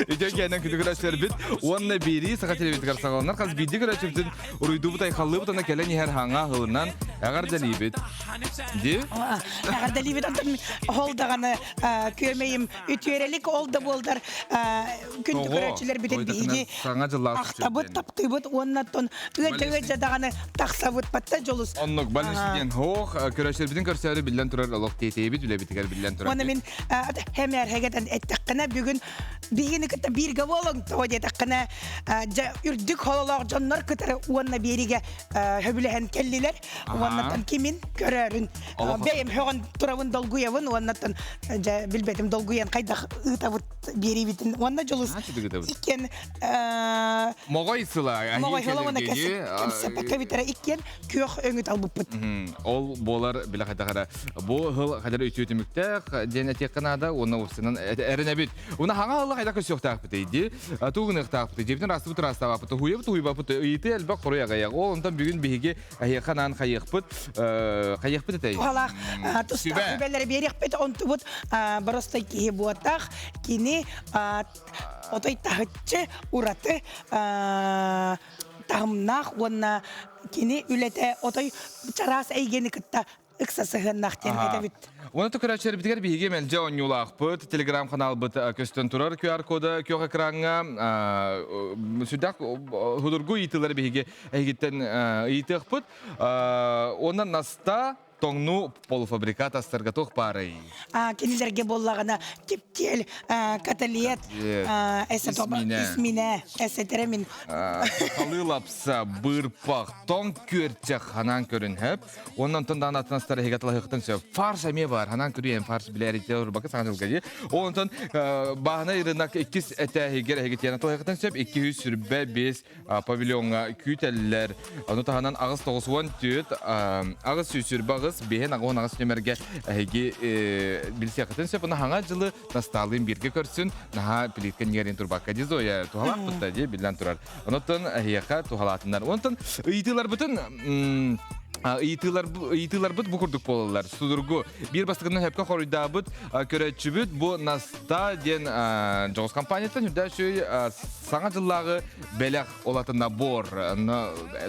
Итеге анан күтү көрөчөр бит. Онна бири сага телевизор сагалар. Каз биди көрөчөрдүн уруйду бутай халлы бутана келен хер ханга хылынан агар далибит. Ди? Агар далибит антын холдаганы көмейим үтүрелик олда болдар. Күндү көрөчөлөр битен биги. Саңа жыллар. Актабыт таптыбыт оннаттон өтөгө жадаганы таксабыт батта жолус. Оннук балысыген хох көрөчөр битин көрсөрү билен турар олок тетеби биле битигер билен турар. Оны мен хемер хегетен эттеккана бүгүн бигини кытта бирге болоң тоде таккана үрдүк хололог жоннор кытары онна бириге хөбүлehen келлилер. Оннаттан кимин көрөрүн. Бейим хогон турабын долгуявын оннаттан билбетим долгуян кайда ытабыт бери битин онна жолус. Икен Могойсыла. Могойсыла сапакка битара икен көх өңүт албыппыт. Ол болар биле кайдагара. Бу хыл кадыр үтүтүмүктө денете канада оны усунан эренебит. Уна хаңа кайда көсөктак битейди. Тугунуктак битейди. Жебден расты турастаба бит. Хуйбапыт ити элбак корояга. Ол онтан бүгүн биге айханан кайыкпыт. Кайыкпыт этэй. Вала туста белер берекпет онтубут бароста ки буатак кини отой тахчы ураты тамнах онна кини үлете отой чарас эйгени кытта ыксасыгыннах тен айтабыт. Оны төкөрөчөр битер биге мен жон юлакпыт, Telegram канал бит көстөн турар QR коды кök экранга сүдак худургу итилер биге эйгиттен итекпыт. Ондан наста тоңну полуфабрикат астыргатох парай. Кинилерге боллагана типтел каталет исмине эсетеремин калылапса бырпак тоң көрчө ханан көрүнөп ондан тондан атнастар хегатылыктан сөп фарш эме бар ханан көрүен фарш билер итер бакы саңылга ондан баана ирынак 2 эте хегер хегетен атылыктан сөп 200 сүрбе 5 павильонга күтеллер аны таханан агыс 90 төт агыс сүрбе бehen агон агыс нөмерге эги билсекатын сөп аны хаңа жылы насталын бирге көрсүн наха плиткен нерин турбакка дизоя тухалапта ди билен турар. Онтон эяка тухалатындар. Онтон ыйтылар бүтүн Итылар бут букурдук болалар. Судургу бир бастыгынан хепке хоройдабыт көрөчүбүт бу наста ден жогос компаниятан үрдөшөй саңа жыллагы белек олатында бор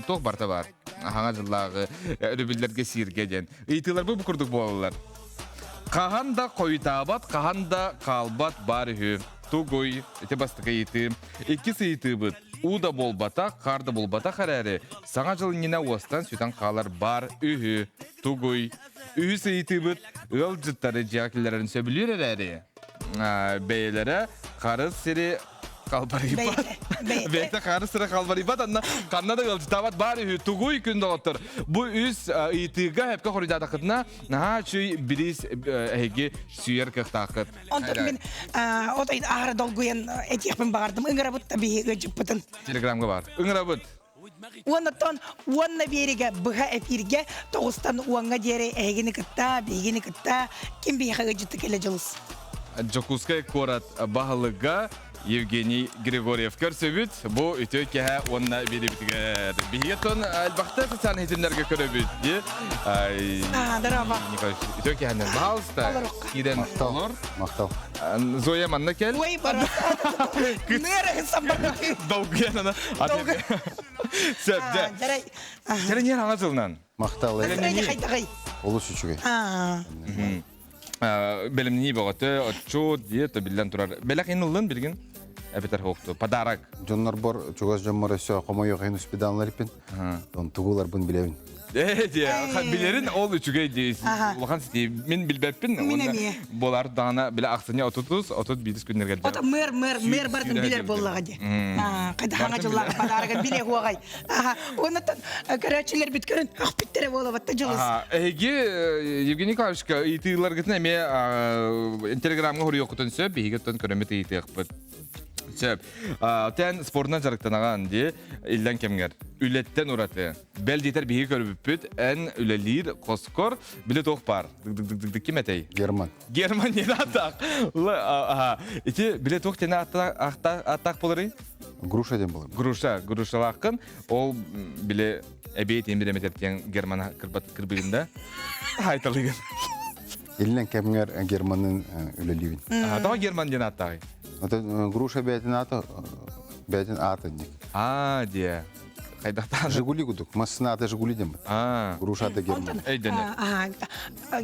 ток барта бар. Хаңа жыллагы өрүбүллерге сирге ден. Итылар бу букурдук болалар. Каханда койтабат, каханда калбат бар хүү. Тугой, эте бастыга ити. Эки сыйты быт. Уда болбата, карда болбата харары. Саңа жыл нина остан сүтан қалар бар үхі. Тугой. Үхі сыйты быт. Өл жыттары жакілерін сөбілер әрі. Бейлері қарыз сірі қалбарибат. Бейті қарыз сірі қалбарибат. Қаннада өл жыттабат бар үхі. Тугой күнді оттыр. Бұ үз итіға әпке қоридады қытына. Наға чүй біріз әйге сүйер кықтақыт. Онтон мен отайын ағыры долгуен әтекпен бағардым. Үңірі бұтта бейі өджіп бұтын. Телеграмға бар. Үңірі бұт. Оннаттан онна береге бұға әпирге тоғыстан уанға дере әйгені кітта, бейгені кітта. Кем бейіға өджітті келе жылыз? Жокускай корат бағылыға Евгений Григорьев көрсөбүт. Бу үтө кеһе онна бирибитигер. Бигетон албакта социаль хизмәтләргә көрөбүт. Дараба. Үтө кеһеннән баалста. Идән толор. Мактау. Зоя манна кел. Ой бар. Нәре самбар. Долгыяна. Сөп, дә. Жарай. Кәрен яр аңазылнан. Мактау. Нәре кайдагай. Олус үчүгө. Белемни богаты, отчет, диета билен турар. Белек инылын билген. Эпетер хокту. Подарок. Жоннор бор, чугас жоммор өсө, комойо кайын успиданлар ипин. Дон тугулар бун билебин. Билерин ол үчүгөй дейс. Улахан сити мен билбеппин. Болар дана биле аксыня отутус, отут бидис күннерге. Ота мэр бардын билер боллага де. Кайда хаңа жыллага подарыгы биле хуагай. Онотон көрөчүлөр биткөрүн ак биттере болуп атты жылыс. Евгений Николаевичка итилер гитне ме Телеграмга хори окутун сөп, бигеттен көрөмөт итекпит. Сөп. Тен спортна жарыктанаган ди илден кемгер. Үлеттен ураты. Бел дитер биги көрүппүт, эн үлелир коскор биле тох бар. Киметей? Герман. Герман не атак. Ити биле тох тене атак болары? Груша ден болар. Груша лакын. Ол биле эбейт эмбиреметептен Герман кырбыгында. Айталыгын. Илен кемгер Германның үлелибин. Тағы Герман ден аттағы. Это груша бәтин аты бәтин атынник. Де. Қайдақтан? Жигули гудук. Массына аты Жигули дем. Груша аты Герман. Әйдені.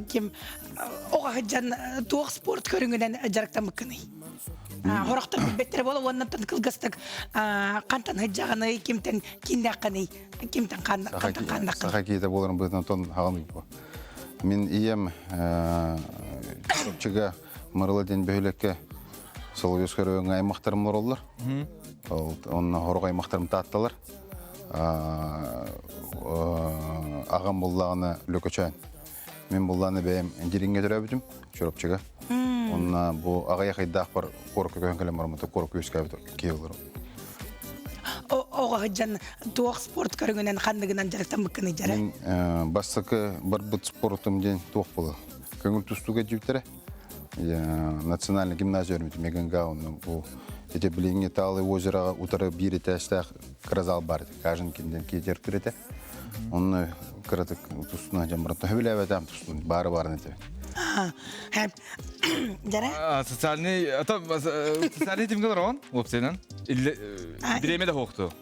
Ким оға хыджан туық спорт көріңінен жарықтан мүкіні. Хорақтан беттері болу, оннан кылгыстық қантан хыджағаны, кемтен киндаққаны, кемтен қантаққаны. Саха кейті боларын бұйтын тон хағаны бұл. Мен ием чыга мырылы ден бөйлекке Соловьевск өрөңі аймақтарым олар. Оның хорық аймақтарым таттылар. Ағам боллағаны үлөкөчайын. Мен боллағаны бәйім дерінге түрәбітім, чөріпчіға. Онына бұл ағая қайдақ бар қорық көкөнкелем бармыты, қорық өске кей олар. Оға хыджан туық спорт көріңінен қандығынан жарықтан мүкіні жары? Мен бастықы бір бұт спортым ден туық болы. Көңіл тұстуға жептері. Национальный гимназия өрметі Меганга, бұл Эти блинги талы озеро утро бири тестах кразал бар. Каждый кинден кейтер кирете. Он краток тусна жамрат. Хевлеве там тусна бар нете. Жара? Социальный тимгал рон? Опсенен? Или биреме да хокту?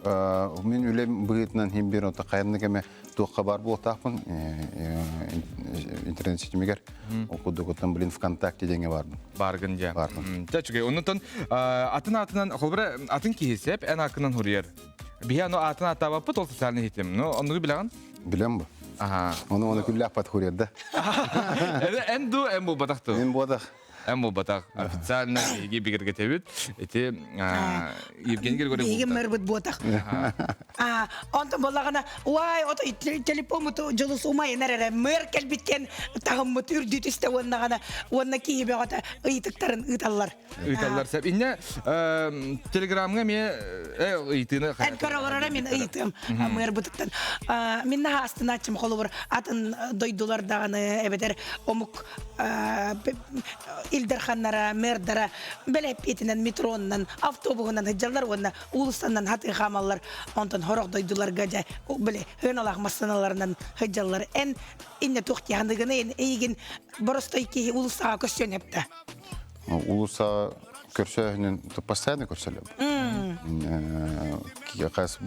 Мен үлем быгытнан химбир ота кайрныкеме туакка бар болтакпын. Интернет сетимегер. Окудугутан блин ВКонтакте денге бардым. Баргын ja. Бардым. Чачугай, оннан атынан холбра атын кийсеп, эн акынан хурьер. Бия но атын атабаппы тол социальный хитим. Но онны билаган? Билем бу. Ага. Оны күлләп патхурьер да. Энду эмбу батакту. Мен бодах. Эмбу батак. Официально еге бигерге тебит. Эти Евгений Григорьев. Еге мэрбит ботак. Онтон боллагана, уай, ото телефонмуту жолус умай нәрере мэр келбиткен тагыммут үрдүтүстө оннагана, онна кийбе ата ыйтыктарын ыталлар. Ыйталлар сәп. Инне телеграмга ме ыйтыны. Энкоролора мен ыйтым мэр бутуктан. Мен наха астына ачым холобор атын дойдулар даганы эбедер омук Илдерханнара, мердара, белепетинен, метроннан, автобугунан хыджалар, онна улустаннан хаты хамаллар, онтон хорок дойдулар гадя, беле хыналах массаналарынан хыджаллар. Эн инне тухти хандыгыны эн эйген боростой ки улусага көссөн хепте. Улуса көрсөһүнүн постоянно көрсөлөм. Кайсы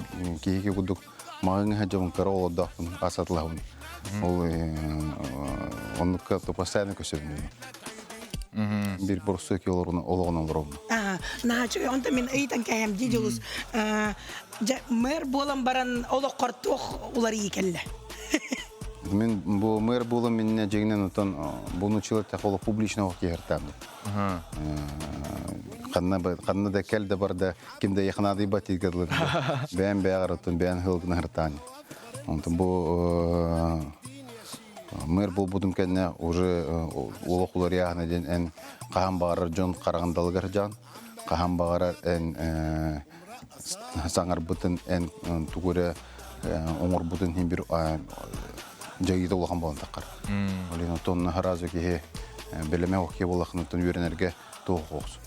кийги гудук магын хажабын кароло дапын асатлабын. Ол оннукка постоянно көсөлөм. Bir borsu ki olağan olurum. Naçı onda men aytan kayam diyeceğiz. Mer bolan baran olaq qartuq ular yekelle. Men bu mer bolan minne jegnen otan bunu çılıq taqola publiçna oq yertam. Qanna da kelde barda kimde yaxnadı batit gadlı. Ben bağırtın ben hılgın hartan. Ondan bu мэр бол будым кенне уже улоқулар яғына ден ән қахан бағарар жон қарағандалығар жан, қахан бағарар ән саңар бұтын ән түгірі оңыр бұтын хем бір жайыда олаған болан таққар. Олен отонны харазы кеге біліме оқе болақын отын өренерге тоғы қоқсы.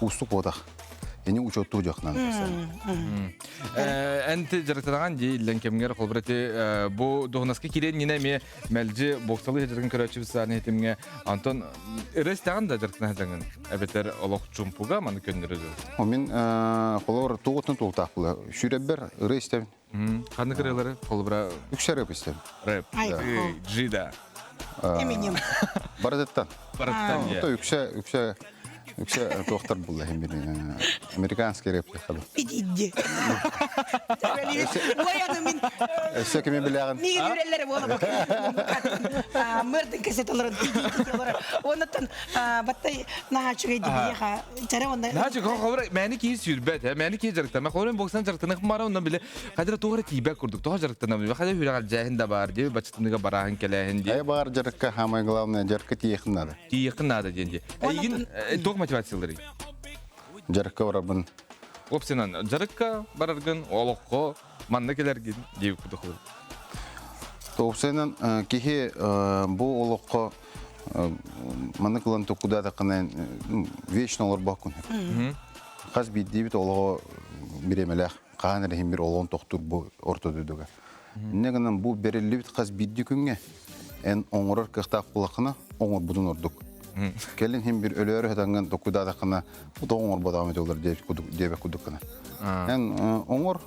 Устық бодақ. Эни учеттуу жакынан. Энти жарыктаган ди ленкемгер холбрати бу догнаска кирен неме мелжи боксалы жаргын көрөчү саны этимге Антон ресторан да жарыктана жангын. Эбетер олок чумпуга маны көндөрөдү. Мен холор тугутун тултакылы. Шүребер рестем. Кандай кырылары холбра үкшереп истем. Рэп. Джида. Эминем. Бардаттан. Бардаттан. То үкше доктор был, американский рэп. Иди. Лояны мин. Все кеме биляган. Ни юреллери боло бак. Мырдын кесеталарын тигилер. Онтон баттай нахачыга дибиха. Жара онда. Нахачы холбра мени ки сүрбет, мени ки жарыктан. Мен холбрен боксан жарыктан кымара ондан биле. Кадыр тогра тибек курдук. Тога жарыктан биле. Кадыр хүрагал жахин да бар ди, бачтыныга барахан келехин ди. Ай бар жарыкка самое главное жарыкка тиехин надо. Тиехин надо денди. Эйгин тог мотивациялары. Жарыкка барабын. Опсенан жарыкка бараргын, олоққа манда келерген деп кудуху. Опсенан кихи бу олоққа манда кылан токуда тақынан вечно олар бакун. Қаз бидди бит олоға биремелех. Қаан рехим бир олоғын тоқтур бу ортодудуга. Негенен бу берилибит каз бидди күнгө эн оңорор кыктак булакына оңор будун ордук. Келин хим бир өлөрө хатанган докудада кына бу оңор бодам этелер деп кудуккана. Эн оңор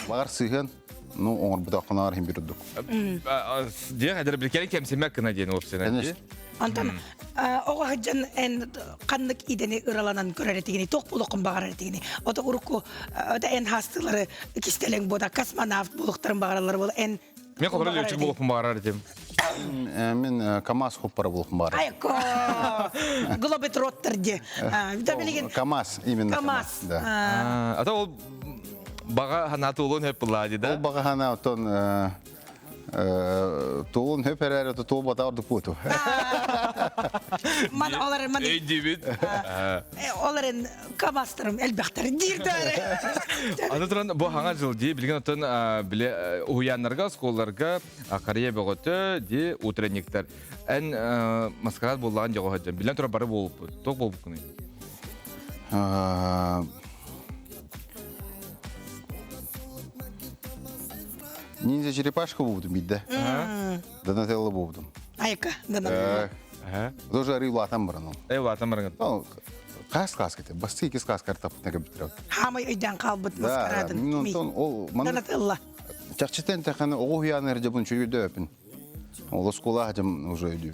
бар сыган ну оңор будакына хим бир ордук. Дия хадыр бир келин кемсемек кына дейин опсена. Конечно. Антон, оға хаджан эн қаннық идені ыраланан көрәретігіне, тоқ болуқын бағаретігіне. Ота ұрықу, ота эн хастылары кистелең бода, космонавт болуқтарын бағаралары бол, эн... Мен қолыры лөтчік болуқын бағарар едім. Мен КамАЗ хоппары болуқын бағарар. Айко! Глобет роттерде. КамАЗ, именно КамАЗ. Ата ол баға ханаты олын хөп бұлады, да? Ол баға хана отон... Туğun hep her yerde tuğu batardık bu tu. Man оларын man Ey dibit. оларын кабастырым элбактар дирдары. Ата туран бу хаңа жыл ди билген отон биле уяннарга сколларга кария бөгөтө ди утренниктер. Эн маскарад боллаган жого хаджан. Билен тура бары болуп, ток болуп куны. Ниндзя черепашка будем бить, да? Донателло будем. Айка, да. Тоже рилатам барану. Латам барангат. Ну, кас кете, басты кас картап неге битрек. Хамай өйдөн калбыт маскарадын. Ну, тон ол мана Донателла. чакчетен таханы ого янер жабын чүйдө өпүн. Ол скола хажым уже өйдү.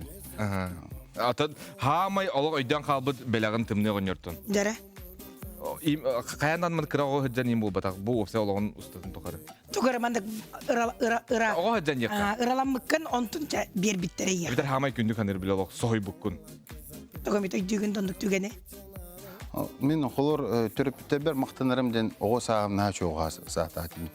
Ата хамай олог өйдөн калбыт белагын тымны гонёртун. Дара. Каяндан мен кырагы хаджан им бу батак бу опсеологун устатын токары. Тугара мандак ыра. Ого хаджан якка. Ыраламыккан онтунча бер биттери я. Битер хамай күндү каныр биле олог сой буккун. Тогомит өйдөгөн тондук түгене. Мен холор төрөптө бер мактанарым ден ого сагым на чоога саататын.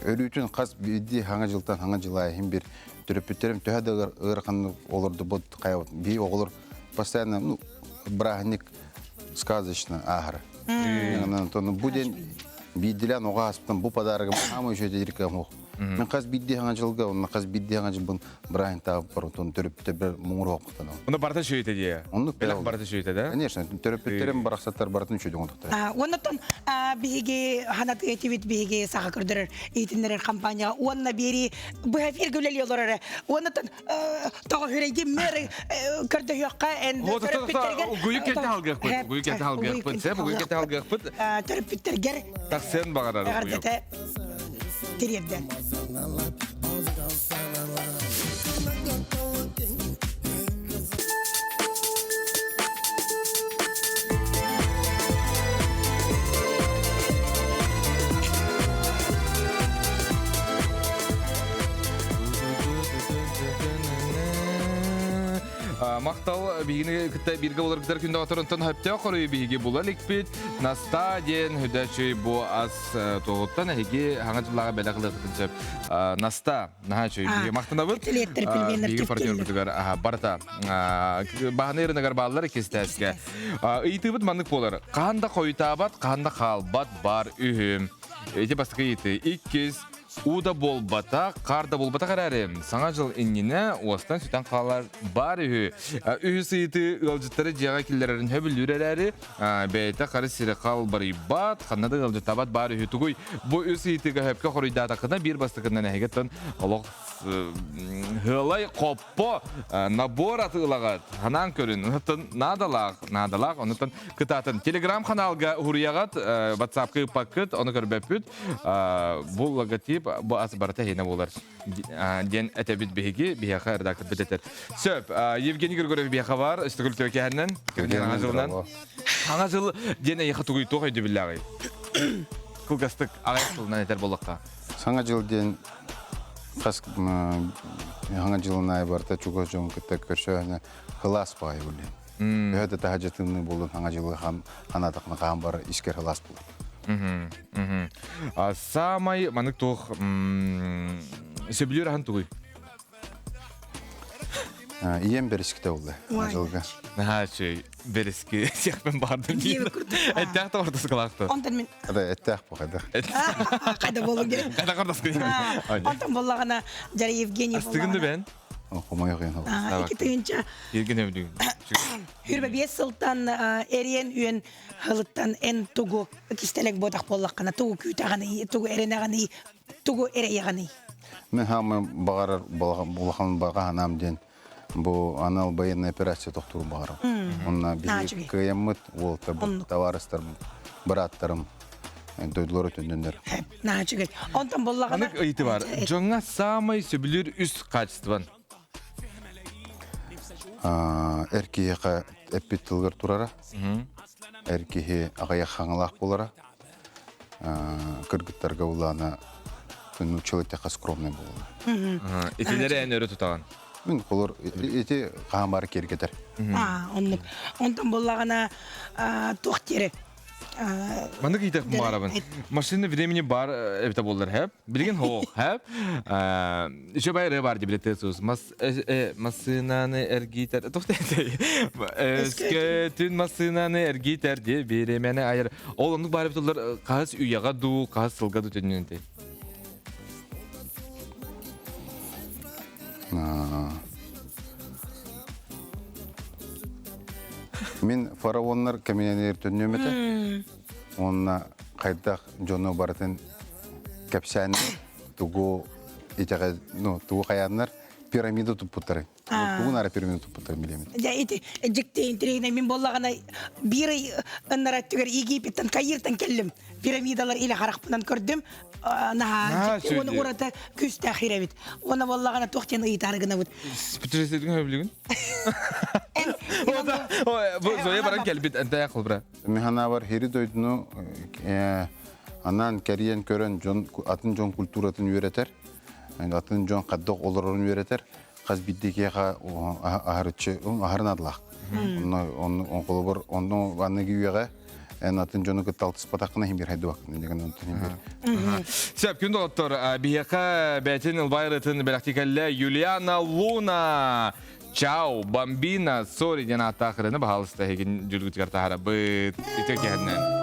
Өрүтүн кас биди хаңа жылтан хаңа жылай хим бир төрөптөрүм төһөдө ыркан олорду бот кайып би оголор постоянно ну брахник сказочно агар. Ну буден бидилен ого асптан бу подарыгым хамы жөдө иркем. Мен каз бидди хаңа жылга, он каз бидди хаңа жылбын брахин таап баротон төрөптө бер муңур октан. Уну барта шөйтө дие. Уну белек барта шөйтө да? Конечно, төрөптөрүм бараксаттар бартын чөйдү ондукта. Оннотон биге ханат этибит биге сага көрдөрөр итиннер компания онна бери бу фиргүлел йолорары. Оннотон тага хүрейди мер көрдө якка эн төрөптөргө гуйук кетти алгак бут. Гуйук кетти алгак бут. Се гуйук кетти алгак бут. Төрөптөргөр Так сен багарар гуйук. Теревден. Мактал бигини кытта бирге болор битер күндө оторунтан хапта корой биги була ликпит наста ден хүдөчөй бу ас тогуттан эги хаңа жыллага белагылы кытынчып наста нахачөй биги мактанабыт биги партнер битер барта бахнернагар баллар кестеске ыйтыбыт мандык болор канда койтабат канда калбат бар үһүм эти бастыкы ыйты иккиз Уда болбата, карда болбата карарым. Саңа жыл иннине остан сүтен қалар бар үхі. Үхі сыйты ылжыттары жаға келдерін хөбіл үрелері. Бәйті қары сірі қал бары бат, қаннады ылжыттабат бар үхі түгій. Бұ үхі сыйты хөпке қорыйда тақына бір бастықынан әйгеттен олық ғылай қоппо набор атылағат. Ханан көрін, надалақ, онытын кытатын. Телеграм каналға хұрияғат, WhatsApp-кы пакет, оны көрбәппіт. Бұл логотип бу ас барта хена болар. Ден этебит беги бияха редактор бететер. Сөп, Евгений Григорьев бияха бар, истигүл төкәһеннән. Аңа жыл дене яха тугый тогай дибиллагы. Кылгастык агайсылынан этер болакка. Саңа жыл ден кас аңа жылына барта чуга жон кытта көршөне хылас бай буле. Өдө тахажатыны болду аңа жылы ханатыкны кам бар ишкер хылас болду. Самай манык тох сөбүлөр хан тугуй. Ием беришкте болду жылга. Нахачы бериски сехпен бардым. Эттак тордус калакты. Онтан мен Эттак бакада. кайда болу керек. Кайда кардас кыйын. Онтан боллагана жара Евгений Астыгынды бен. Хомой ген хол. Iki tığınca Ерген өбдү. hürbe 5 sıltan eriyen üyen hılıttan en tugu kistelek bodak bollakana tugu kütagani tugu erenagani tugu ereyagani. Мен хамы багарар булахан бага анам ден бу анал военная операция токтур багар. Онна бир кыямыт ол товарыстар браттарым дойдулар өтөндөр. Naçıgay. Ondan bollakana. Анык ыйты бар. Жоңа самый сөбүлүр үс качествон. Эркиге эпитилгер турара. Эркиге агая хаңлак болара. Кыргыттарга улана күн человека скромный болду. Этелери эн өрө тутаган. Мен колор эти камбар кергетер. Onluk. Ondan bollakana tohteri. Мандык ыйтак барабын. Машина времени бар эбите болдор хеп. Билген хо хеп. Еще байры бар дибилете сус. Машинаны эргитер. Тохтете. Скетин машинаны эргитер ди беремене айыр. Ол ондук бар эбителер каз уяга ду, каз сылга ду төнүнүнде. Мен фараоннар каменер төннөмөтө. Онна кайдак жоно бартын капсан тугу итеге тугу каяннар пирамида тупуттары. Тугунара пирамида тупуттары билемин. Ya iti ejekte intrigine min bollagana bir ınara tüger Egipt'ten Kair'ten kellim. Piramidalar ile haraqpından gördüm. Naha onu orada küste ahirevit. Ona bollagana toxten ıytargına bud. Путешествиедин хөблүгүн. Bu zoya baran kelbit ente yakıl bra. Механа бар хери дойдуну анан кериен көрөн атын жон культуратын үйрөтер. Атын жон каддок олорун үйрөтер. Каз биддеке ахарчы ахарнадлах. Он колобор ону ванныгы үйеге атын жону кытталтыс патакына химбир хайдыбак. Деген онтон химбир. Сеп күн доктор бияка бетин илбайрытын белактикалле Юлиана Луна. Чао, бомбина, сори дена атахрыны бахалыста хеген жүргүтгөр тахара быт. Итекеннен.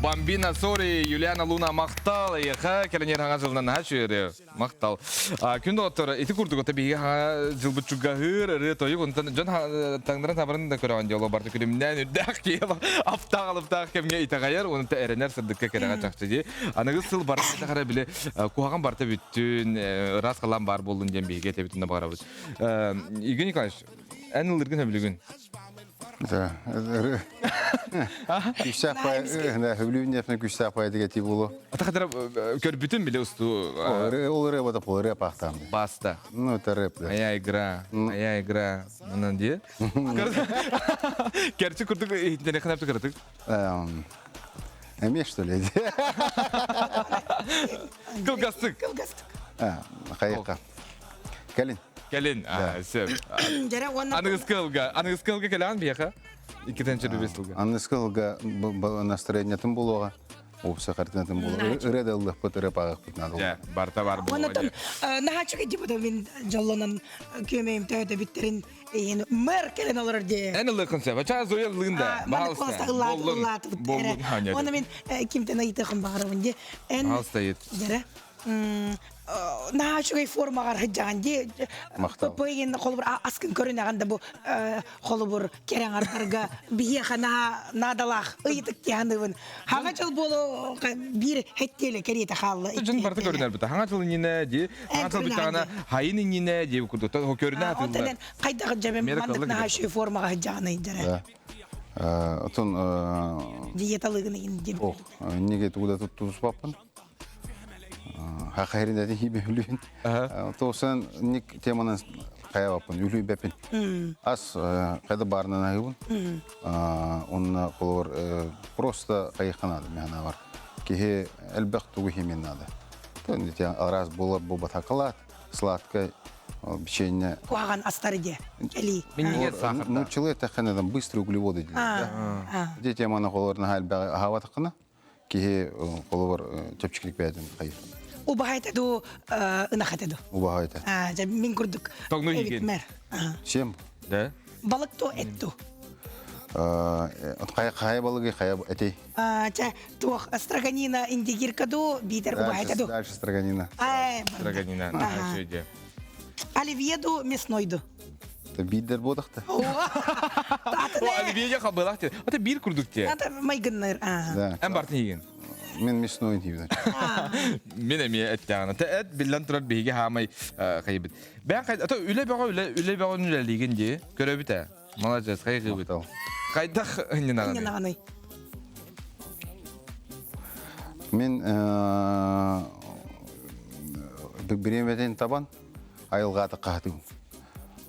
Бамбина Сори, Юлиана Луна мақтал, еха, келенер хаңа жылынан хашуері, мақтал. Күнді оттыр, еті күрдік оты бейге хаңа жылбытчуға ғыр, ұры тойы, онтан жон таңдырын табырын да көріған жолы барды күлімнен үрдәқ кейіп, аптақ кемге итағайыр, оны та әрінер сырдыққа кереға чақты де. Анығыз сыл барын еті қара біле, қуаған барты бүттін, рас қалан бар болын ден бейге тебітінді бағарабыз. Игорь Николаевич, ән ұлыргін өбілігін? Күшсәк пай, хөблүннәфне күшсәк пай диге ти булу. Ата қадыр көрбітін біле ұсту? Ол рэп ата пол рэп ахтам. Баста. Ну, это рэп. Моя игра. Мынан де? Керчі күрдік, итіне қанапты көрдік? Әме, что ли? Кылгастық. Қайыққа. Кәлін. Келін, сөп. Жара онна. Аныңыз кылға келаған бияқа? Икетенші рүбес кылға. Аныңыз кылға настроениятын болуға. Опса қартынатын болуға. Үреді ұлық бұт, үреп ағық бұт надыл. Барта бар болуға. Оннан нахачыға дебуда мен жолынан көмейім тәуді біттерін мэр келен олар де. Әні лықын сөп, ача зойы лығында. Мана ұлаты бұттары. Оны мен кемтен айтықын бағарауын де. Бағалыста ет. Жара. Нахачыгай формаға рыджаған де. Мақтау. Көпейген қолы бір аскын көрін ағанда бұл қолы бір керен ардарға бейеға надалақ ұйытық дейініуін. Хаңа жыл болу бір хеттелі кереті қалы. Жын барты көрінер біті. Хаңа жылы нені де, хаңа жылы бітағана хайыны нені де күрді. Көріне атылды. Отынан қайдағы жабен мандық нахачыгай формаға рыджағаны жара. Отын... Диеталығыны енді. Неге тұғыда тұтыс баппын? Хақайрын әді хибе үліін. Тоғысан ник теманын қая баппын, үлі бәпін. Аз қайда барынан айығын. Онына қолыр просто қайыққанады мәна бар. Кеге әлбәқ тұғы хемен нады. Араз болба тақалат, сладкай, печенье. Куаған астары де. Кәли. Менеге сахарда. Ну, человек тақанадан быстрый углеводы дейді. Де теманы қолырына әлбәқ ағава тақына. Кеге қолыр чөпчікілік бәдін қайыққаны. Убахайта ду ынахата ду. Убахайта. Мен күрдік. Тоғны еген. Сем? Да? Балық ту әт ту. Қая балығы, қая әтей? Тух строганина индигирка ду, битер убахайта ду. Дальше строганина. Строганина. Оливье ду, мясной ду. Бидер бодақта. Оливьеге қабылақ те. Ата бір күрдік те. Майгыннар. Ән бартын еген. Мен мясной деймін. Мен әме әттіғана. Әт білден тұрар бейге хамай қайбет. Бән қайда, ата үлі бәғын үләлеген де, көрі біті. Малажас, қайғы біт. Қайдақ үнен ағаны? Мен біреметен табан айылғаты қағытым.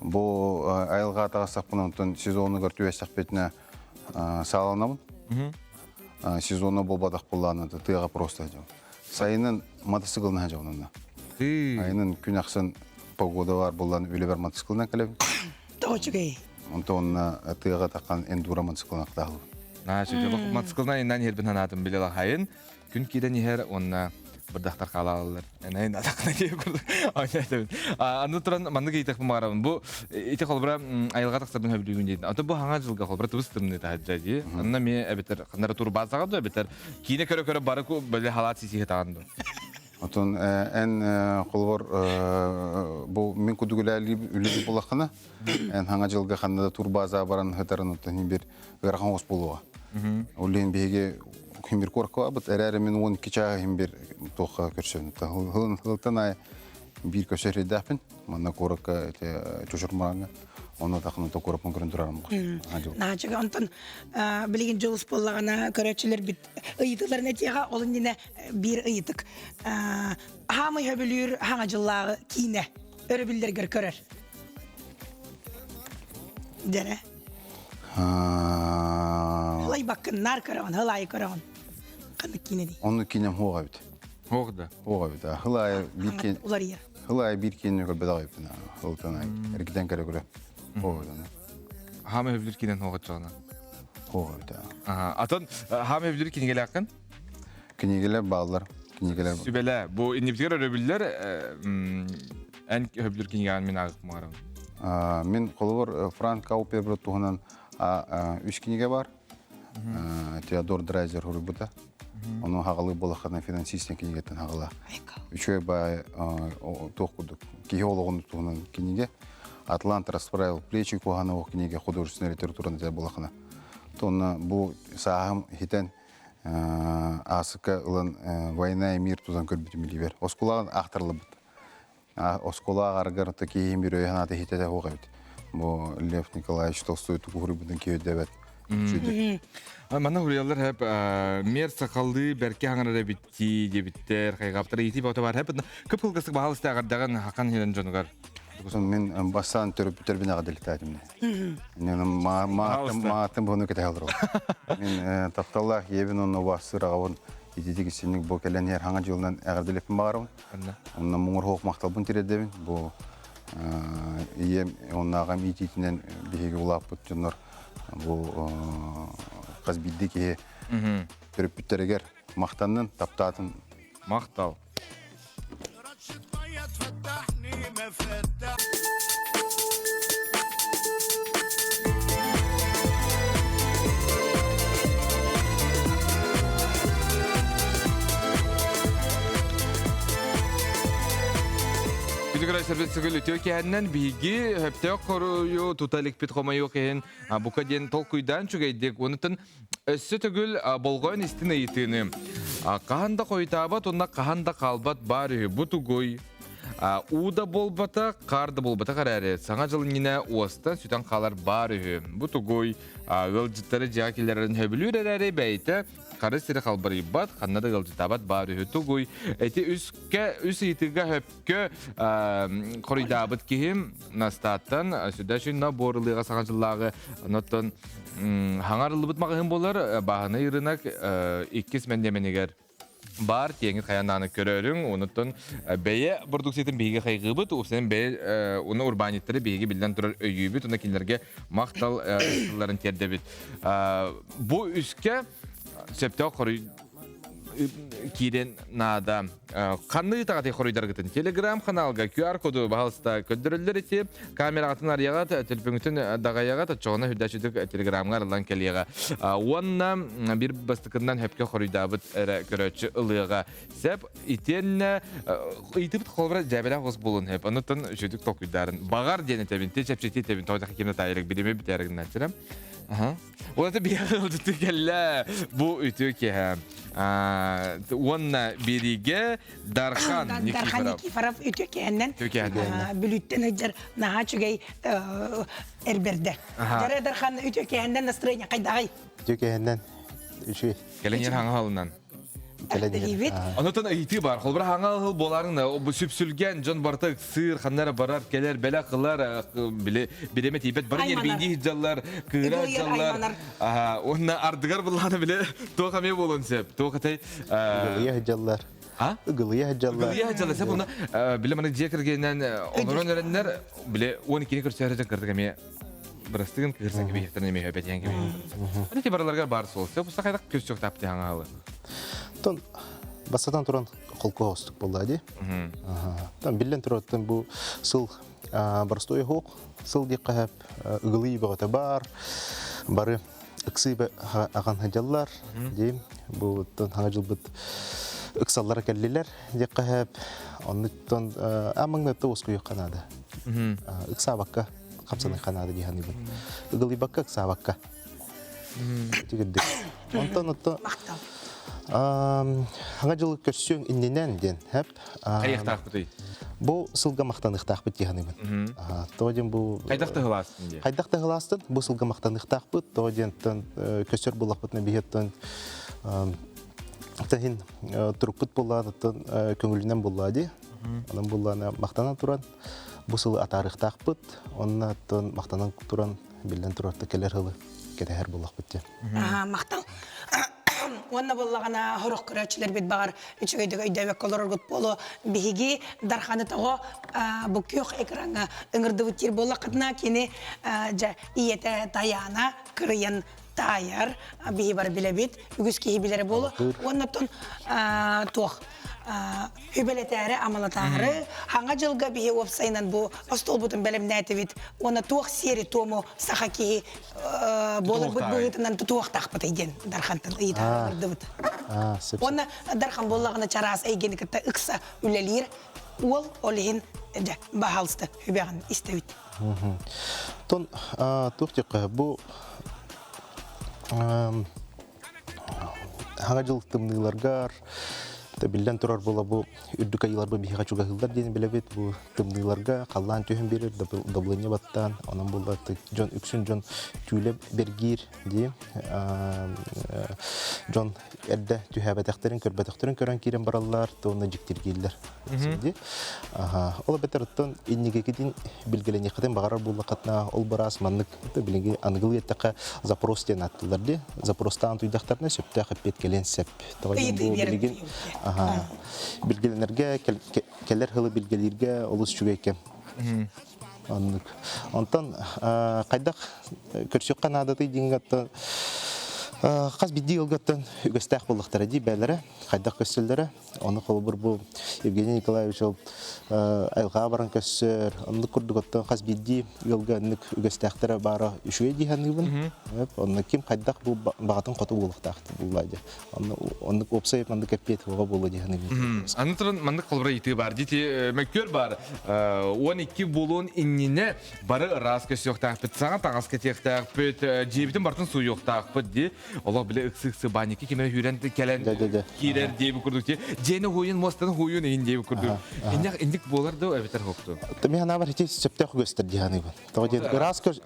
Бұл айылғаты қасақпын онтын сезоны көртуе сақпетіне сағаланамын. Сезонна болбадақ болғаны тыға просто әжеу. Сайынын мотоциклына әжеу онына. Айынын күн ақсын погода бар болғаны өлі бар мотоциклына кәлем. Тоғычығай. Онта онына тыға таққан эндура мотоциклына қытағылы. Мотоциклына еннен ербін анатым білела қайын. Күн кейден ехер онына бірдақтар қала алылар. Әнайын атақына кей көрдік. Анды тұран манды кейтақ бұл мағарабын. Бұл еті қолбыра айылға тақсардың өбілігін дейін. Аты бұл хаңа жылға қолбыра тұбыс тұрмын еді әджәді. Анна мен әбетер қандары тұры базаға ды әбетер. Кейіне көрі бары бөлі халат сесеге тағанды. Отын ән қолбыр бұл мен күдігілі үлі болақына. Ән хаңа жылға қандада тұр база баран ғытарын ұттын бір ғарқан ғос болуға. Олейін бейге Химбир коркова, бут әрәрі мен 12 чаға химбир тоққа көрсен. Хылтан ай бір көсері дәпін, мана коракка чошырмағанға, оны тақының тоқ корапын көрін тұрарым. Нағачыға онтан білеген жолыс болағына көрәтшілер біт ұйытыларын әтеға, олын діне бір ұйытық. Хамы хөбілер хаңа жыллағы кейіне, өрі білдергер көрер. Дәрі? Хылай баққын, нар көріған, хылай көріған. Қанды кейіне дей? Оны кейінем хоға біт. Хоғды? Хоға біт. Хылай бір кейіне көр бедағы біт. Хылтан ай. Әркеден кәрі көрі. Хоға біт. Хамы өбілер кейінен хоға чағына? Хоға біт. Атын хамы өбілер кейінегелі ақын? Кейінегелі бағылар. Сүбелі. Бұл инептігер өбілер ән өбілер кейінегелі мен ағық мағарам. Мен қолы бар Франк Аупер бір тұғынан үш кейінеге бар. Теодор Драйзер хұры бұта. Onu hagalı bolakana finansistine kinigeten hagala. Üçe bay тоқудук. Геологун тугунан киниге Атлант расправил плечи кухана киниге художественная литература за болакана. Тонна бу сахам хитен асыка улан война и мир тузан көрбүт миливер. Оскулаган актарлыбыт. Оскулага аргар таки бир ойханаты хитете хогабыт. Бу Лев Николаевич Толстой тугурубудун күйөдебет. Мана хуриялар хеп мер сакалды берке хаңара битти дебиттер кайгаптар ити бата бар хеп көп кылгысык баалысты агардаган хакан хелен жонугар. Мен бастан төрөп бинага делтатым. Мен маатым буну кеталыр. Мен тапталла ебин оны васырагын итидиги синник бу келенер хаңа жылдан агарделеп барым. Онна муңур хок макталбын тиредебин. Бу ием оннагам ититинен биге улап бутунор. Бу казбидди ки төрөпүттөрөгөр мактанын таптатын мактал. Күдігірі сервисігіл өтеу кәннен бігі өптеу қорыю тұталық бет қомайу кейін бұқа ден тол құйдан чүгейдек. Онытын өссі түгіл болғойын істін әйтіні. Қағанда қойтабат, онна қағанда қалбат бар үйі бұты гой. Уда болбата, қарды болбата қарәрі. Саңа жылын еңі остан сүтен қалар бар үйі. Бұты гой. Ғылжыттары жағакелерін хөбілер әрәрі бәйті. Қары сірі қалбары бат, қаннады ғылжытабат бар үйі тұғой. Әйті үс етігі хөпкі қоридабыт кейім настаттан сүдә шын борылыға саңа жыллағы ноттан хаңарылыбыт мағығын болар бағыны ирынак 2 мәндеменегер бар теңіз қаянаны көрерің, оныттан бәйе продукциятын бейге қайғыбыт, осымен бәйе оны урбаниттері бейге білден тұрар өйібіт, оны келерге мақтал сыларын тердебіт. Бұл үске сөптеу қоры кирен нада қанны тағаты қорыйдар күтін. Телеграм каналға QR коду бағалыста көддірілдер еті, камера атын арияғат, телпіңітін дағаяғат, чоғына хүддәшідік телеграмға арылан келияға. Онна бір бастықындан хөпке қорыйдабыт әрі көрөтші ылыға. Сәп, итенне, итіпіт қолбыра жәбелі қос болын хөп, анытын үшетік тоқүйдарын. Бағар дені тәбін, течепшеті тәбін, тоғыдақы кемді тайырық білеме біт әрігін әтірім. Олаты бияғы ұлды кәлі бұ үті кәм. Онна береге Дархан Никифоров үті кәннен бүліттен үджір наға чүгей әрберді. Жары Дархан үті кәннен настроение қайдағай? Үті кәннен үші. Кәленер хаңа халынан. Анытын айты бар. Қолбыр хаңа хыл боларың сүпсүлген жон бартық сыр, қаннары барар, келер, бәлі қылар, беремет ебет барын ербейді хиджалар, кыра хиджалар. Онына ардығар бұланы біле тоқаме болын сеп. Тоқатай... Үгілия хиджалар. Үгілия хиджалар. Үгілия хиджалар. Сеп оны біле маны жекіргеннен онырон өрендер біле 12-ні көрсәрі кірдік әме бірістігін кірсен кебе ехтерін еме өпетен кебе. Өте бараларға бар сол. Сеп ұста қайдақ көз жоқ тапты хаңа халы. Тон басадан туран қолқы остық болды, Тон билен тұраттан бұл сыл барстой хоқ, сыл дек қағап үгілі бағыта бар, бары үксі аған хажалар, дейм, бұл хаңа жыл бұд үксаллар кәлілер дек қағап, оннықтан амыңнатты осқы үйек қанады. Үкса баққа, қапсаны қанады дейханы бұл. Үгілі баққа, үкса баққа. Онтан Мақтал. Хаңа жылы көрсең инненен ден, әп. Қайықтақ бұдай? Бұл сылға мақтанықтақ бұд дейханымын. Қайдақты ғыластын де? Қайдақты ғыластын, бұл сылға мақтанықтақ бұд. Тоғаден көсер бұлақ бұдына бейеттен тұрып бұд болады, көңілінен болады. Оның бұлланы мақтанан тұран. Бұл сылы атарықтақ бұд. Оның мақтанан тұран білден тұрарты келер ғылы. Кәді әр бұлақ бұд де. Мақтал. Онна боллағана хорох көрәтшілер бет бағар үчігейдігі үйдәвек колор оргут болу бігігі дарханы тағы бұл көк экранға үңірді өттер болу қытына кені иеті таяна кырыян таяр бігі бар біле бет үгіз кейі білері болу. Онна тұн тоқ хүбелетәрі амалатары хаңа жылға бігі опсайынан бұл остол бұтын бәлім нәті бет. Онна тоқ сері тому сақа кейі болыр бұт бұғытынан тоқ тақ бұт айден дархантын ұйыда ұрды бұт. Сеп. Оны дархан боллағына чарас әйгені кітті ұқса үлелер, ол олейін бағалысты хүбәғын істеуіт. Тон туқтық бұл хаңа жылықтымныларғар, Билен турар бола бу үрдүк айылар бу биха чуга хылдар дени билебет бу тымныларга каллан төһөн берер даблыны баттан анан булаты жон үксүн жон түлеп бергир ди жон эрде түһәбәтәхтерин көрбәтәхтерин көрән кирен бараллар тоны жиктиргиллер ди ола бетерттон инниге кидин билгелени кытын багарар булла катна ол барас маннык билинге ангыл еттәкә запрос ден аттылар ди запростан туйдактарына сөптә хәппет келен сеп тагын бу билген билгеленерге келер хылы билгелерге олус чуга экен. Онтан кайдак көрсөк канадаты дингатта каз бидди ылгаттан үгөстәк булыктары ди бәләре кайдак көсөлләре аны кылбыр бу Евгений Николаевич айга баран көсөр аны курдугаттан каз бидди ылганнык үгөстәктәре бара үшүе дигәннигин аны ким кайдак бу багатын кото булыктакты буллайды аны опсайып аны кепет буга булды дигәннигин аны туран мандык кылбыра ити бар дити мәккөр бар 12 булун иннине бары раз көсөктәк бит саңа тагас кетектәк бит җибитен бартын су юктак бит ди Allah bile ıksı baniki kime hürenti kelen kirer diye bir kurduk diye. Jeni huyun mostan huyun in diye bir kurduk. İndik bolar da evter hoktu. Tabii hana var hiç septe gösterdi yani bu. Tabii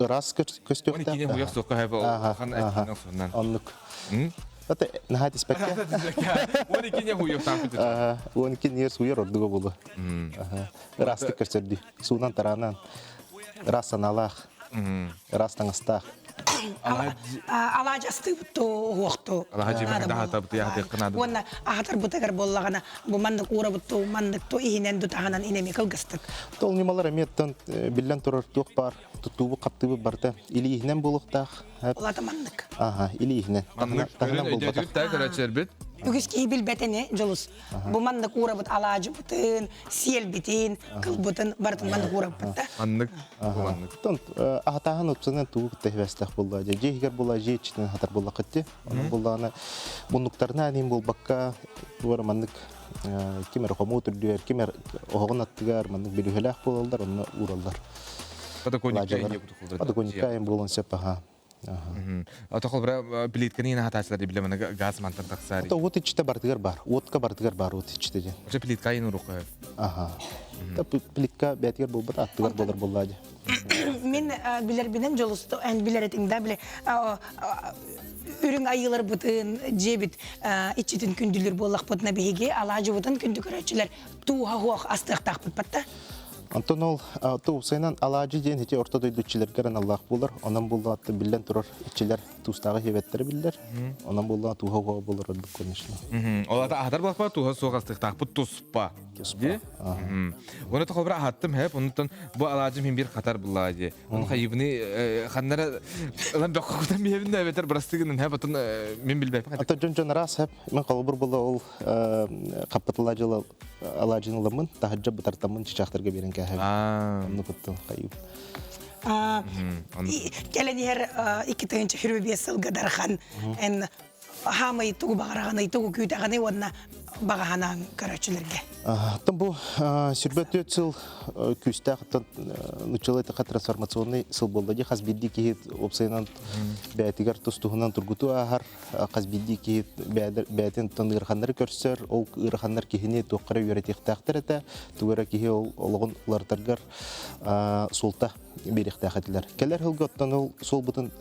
ras köstü. 12 huyak soka hep o kan etkinden sonra. Anlık. Hatta nihayet ispekte. 12 huyak takip ediyor. 12 niye suya orduga bulu. Ras kösterdi. Sunan taranan. Ras analah. Ras tangastah. Алажасты бутто уақто. Алажи махда табты яхты кынады. Онна ахатар бутагар боллагана бу мандык ура бутто мандык то ихинен дутаганан инеме кылгыстык. Тол немалар эметтен билен турар тук бар. Тутубу каптыбы барда. Или ихнен булуктак. Олата мандык. Или ихнен. Тагынан булбата. Тагырачербит. Үгіскей білбәтіне жылыс. Бұ мандық ура бұт алажы бұтын, сел бітін, қыл бұтын, бартын мандық ура бұтта. Мандық. Ағатағын ұтсынан туғы тәхвәстәқ болла. Жейгер болла, жей чітін хатар болла қытты. Оның болланы бұндықтарына әнейін бол баққа, бұвар мандық кемер қому түрдуер, кемер оғын аттығар, мандық білуғеләқ болалдар, оны уралдар. Подоконникайын болын сеп аға. Атақол бара плитканы ина хатачлар ди билемана газ мантан таксари. Ата вот ичте бардыгар бар. Отка бардыгар бар вот ичте ден. Оча плитка ин урукка. Та плитка бәтгер булбат аттыгар болар боллады. Мен билер бинен жолусто эн билер этиңдә биле үрүң айылар бутын жебит ичитин күндүлөр боллак бутна беге алажы бутын күндү көрөчүлөр туга хуак астыктак бутпатта. Антон ол ту сайнан алажы ден хете ортодой дүчилергерен Аллах булар. Онан буллатты билен турар ичилер тустагы хебеттер билер. Онан булла туга хуак булар бу конечно. Олата ахтар бакпа туга сугастыктак бут туспа. Ди? Оны тохобра хаттым хеп, онтон бу алажы мен бир катар буллады. Оны хайыбны ханнара лан баккудан мебинде эбетер брастыгынын хеп отон мен билбеп. Ата жон рас хеп мен калбыр булла ол капатылажы алажын ламын тахаджа бутартамын чичактарга берен кәһәп. Оны куттым хайып. Келенер 2-нче хөрбе сылгадархан эн хамай тугу багараганы тугу күтәгәне онна багаһанан көрәчүләргә. Там бу сүрбәт өтсел күстәк нучылы трансформационный сыл булды ди хазбидди ки опсайнан бәтигәр тустугынан тургуту ахар хазбидди ки бәтен тандырханнар көрсәр ол ирханнар кихине токкара юретихтактыр әтә тугара ки ол олгын улартаргар султа берихтахатлар келер хылгаттан ол сол бутын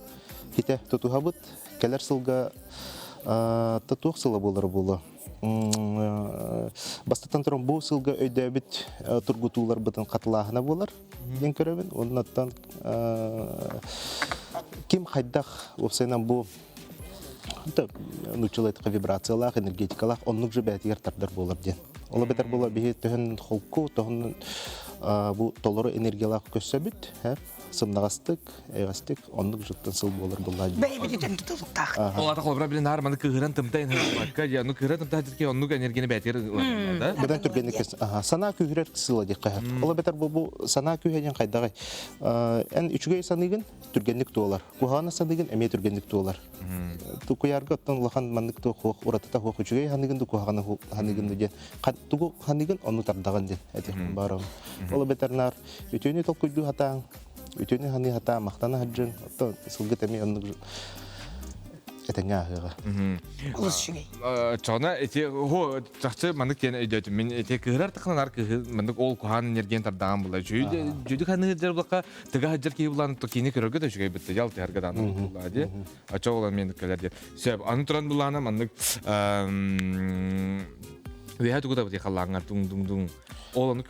хите тотухабыт келер сылга татук сылы булыр булы. Бастатан туран бу сылга өйдөбүт тургутуулар бутын катылахына болар. Ден көрөбүн. Оннан ким хайдах опсайнан бу нучулайт вибрациялар, энергетикалар, оннук же бәтигер тардар болар ден. Ола бетер бола бихи төһөн холку, төһөн бу толору энергиялак көссөбүт, сымнагастык, эгастык, ондук жыттан сыл болор буллар. Бәйбеден тутулуктак. Ол ата холбра билен ар маны кыгыран тымтайын хакка я ну кыгыран тымтай дирке оннук энергияны бәтер да. Бедан түргенник сана күйрер сыла ди кайһар. Ола бетер бу сана күйһәген кайдагы. Эн үчүгөй саныгын түргенник туолар. Кухана саныгын эме түргенник туолар. Тукуярга тон лахан маннык ту хох уратта хох үчүгөй ханыгын ду кухана ханыгын ду ди. Тугу ханыгын ону тардаган ди. Эти барам. Ола бетернар үтөйнү толкуйду хатаң. Үтөйнү ханы хата мактана хаджын. Ото сылгы теме ону этеңага. Улус шүгей. Чона эти хо чакчы мандык кен өйдөт. Мен эти кыгырар тыкнар кыгы мандык ол кухан энергияны тардаган була. Жүйдү ханы жер булка тыга хаджыр ки булан то кини көрөгө да шүгей битте. Жал тәргәдан була ди. Ачоголар мен келер. Сөп аны туран булана мандык Веха тугуда бити халлаңа дуң. Ол аны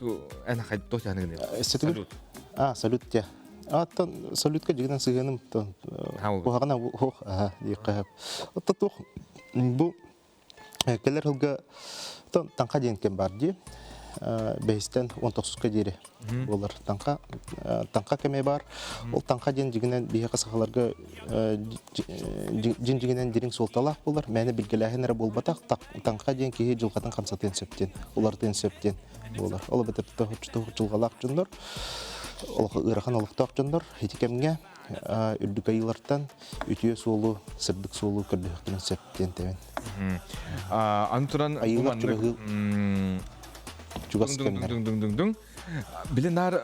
ана хайт то яны генә. Салют. Салют те. Аттан салютка жигенен сыгыным то. Бухагана хох диккәп. Отта тух бу келер хылга танка денкен бар ди. Бейстен 19-ка дире болар танка кеме бар. Ол танка ден жигенен бие касаларга жигенен дирин солталак болар. Мәне билгеләһенәре болбатак танка ден ки жылгатын камсатен сөптен. Улардын сөптен болар. Ол бетеп жылгалак жындар. Ол ырахан олуктак жындар. Этикемге үрдүк айылардан үтүе солу, сырдык солу көрдүктен сөптен тевен. Антуран Дүң. Билинар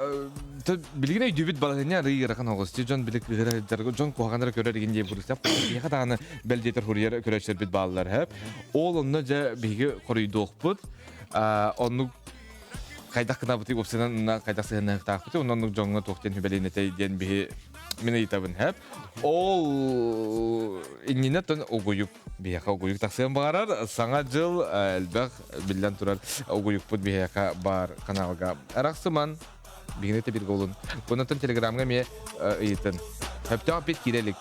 билгене дүбит баланя рыйрахан огости жон билик жарго жон кугандар көрөр дегенде бурсап яка даганы белдетер хурьер көрөчөр бит балалар хеп ол онно жа биге коройдокпут онну кайдакына бутик опсенан кайдаксына тактык онну жоңго токтен беленете ден би мени итабын хеп ол иннинетен огуюп бияка огуюк таксен барар саңа жыл элбек билден турар огуюппут бияка бар каналга араксыман бигнете бир голун бунатын телеграмга ме ыйтын хептен пет кирелик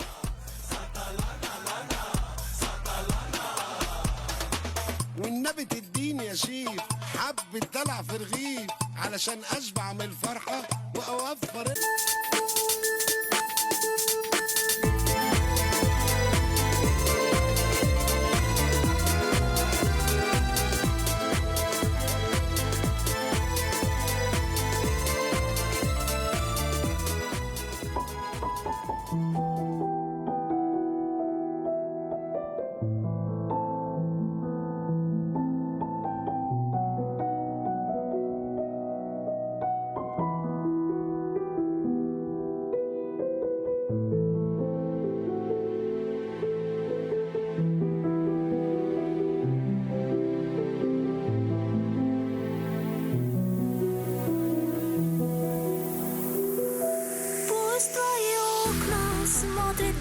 والنبي تديني يا شيف حب الدلع في رغيف علشان اشبع من الفرحه واوفر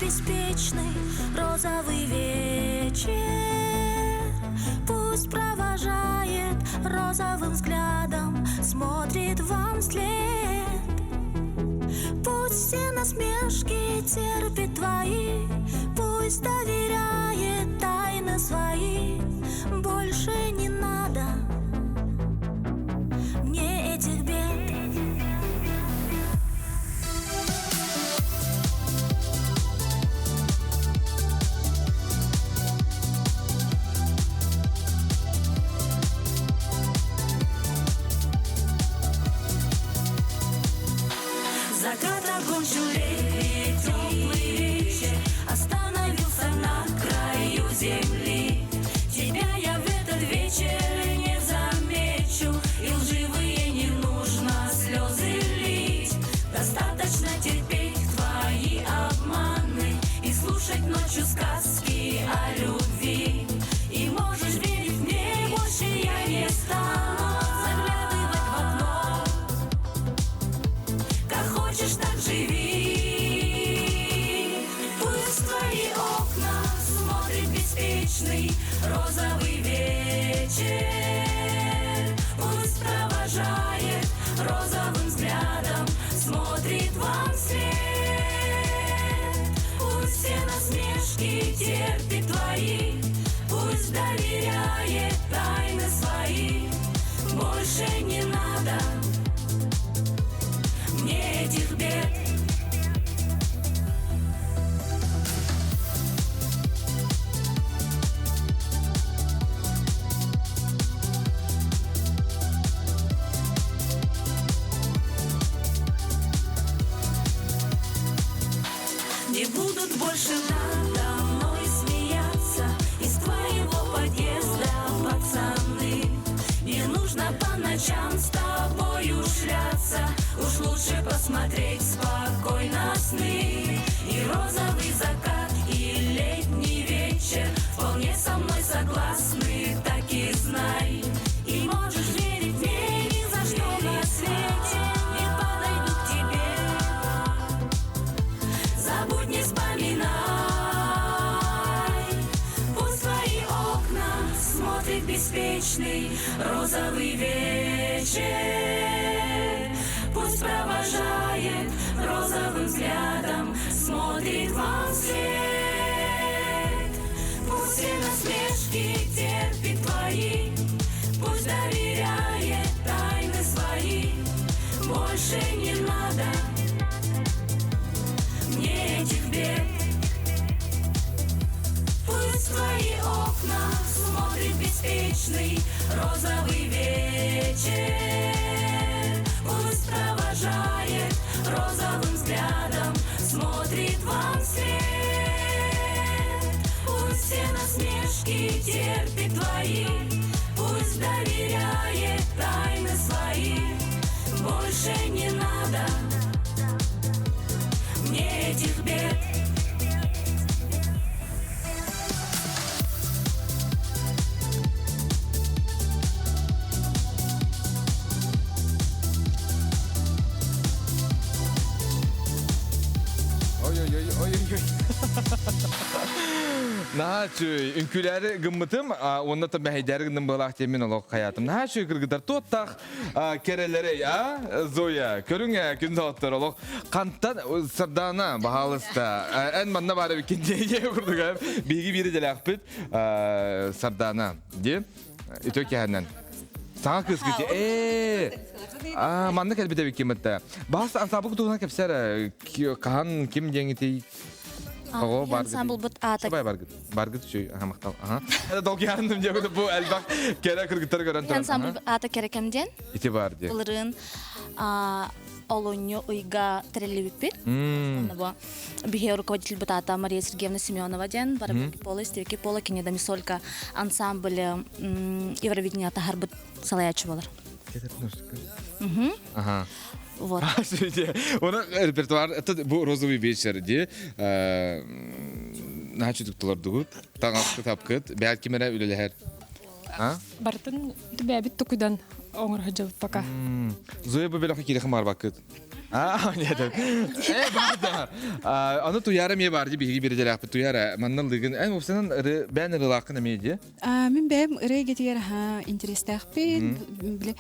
беспечный розовый вечер. Пусть провожает розовым взглядом, смотрит вам вслед. Пусть все насмешки терпит твои, пусть доверяет тайны свои. Больше не надо мне этих бед. Закат окончили, теплый вечер остановился на краю земли. Тебя я в этот вечер не замечу, и лживые не нужно слезы лить. Достаточно терпеть твои обманы и слушать ночью сказки о любви. И можешь верить мне, больше я не стану заглядывать в окно. Как хочешь, так живи. Пусть в твои окна смотрит беспечный розовый вечер. Пусть провожает розовым взглядом, смотрит вам вслед. Пусть все насмешки терпит твои, пусть доверяет тайны свои. Больше не надо этих бед. Не будут больше надо мной смеяться из твоего подъезда, пацаны. Не нужно по ночам с тобою шляться, уж лучше посмотреть спокойно сны. И розовый закат, и летний вечер вполне со мной согласны, так и знай. И можешь верить мне ни за что на свете, не подойду к тебе. Забудь, не вспоминай. Пусть твои окна смотрит беспечный розовый вечер. Пусть провожает розовым взглядом, смотрит вам вслед. Пусть все насмешки терпит твои, пусть доверяет тайны свои. Больше не надо мне этих бед. Пусть твои окна смотрит беспечный розовый вечер. Пусть провожает розовым взглядом, смотрит вам вслед. Пусть все насмешки терпит твои, пусть доверяет тайны свои. Больше не надо мне этих бед. Ой-ой-ой. Нахачы, үнкүләре гыммытым, онда та бәйдәр гынным балақ темен олық хаятым. Нахачы кыргыдар тоттақ керелері, Зоя, көріңе күнді оттыр олық. Қанттан сырдана бағалыста, ән манна бары бекендеге күрдігі, бейгі бері деләқ біт сырдана, де, үтөк кәһәннен. Саңа кыз күте, манна кәлбіде бекемітті. Бағасы ансабы күтуғына кәпсәр, қаған кем деңгетей? Ансамбл бут ата. Сабай баргыт шүй мактал. Долги андым деп бу албак кера кыргыттар көрөн турат. Ансамбл ата керекемден. Ити бар де. Булырын Олоньо уйга трелебипит. Бу бихе руководитель бут ата Мария Сергеевна Семенова ден, барабики пола, стеки пола, кинеда мисолька ансамбль Евровидение ата харбут салаячы болар. Ага. Вот. Оны репертуар, это бу розовый вечер, де. Нахачы тукталар дугут, таңаскы тапкыт, бәят кемерә үлеләһәр. Бартын бәбит тукудан оңор хаҗыл пока. Зоя бу беләхә килә хмар бакыт. Нәдә. Бада. Аны туяры ме бар ди биги бирделәк бу туяры. Маннан лыгын, усынан бәнер лакын меди. Мен бәм регетер интерестәх биле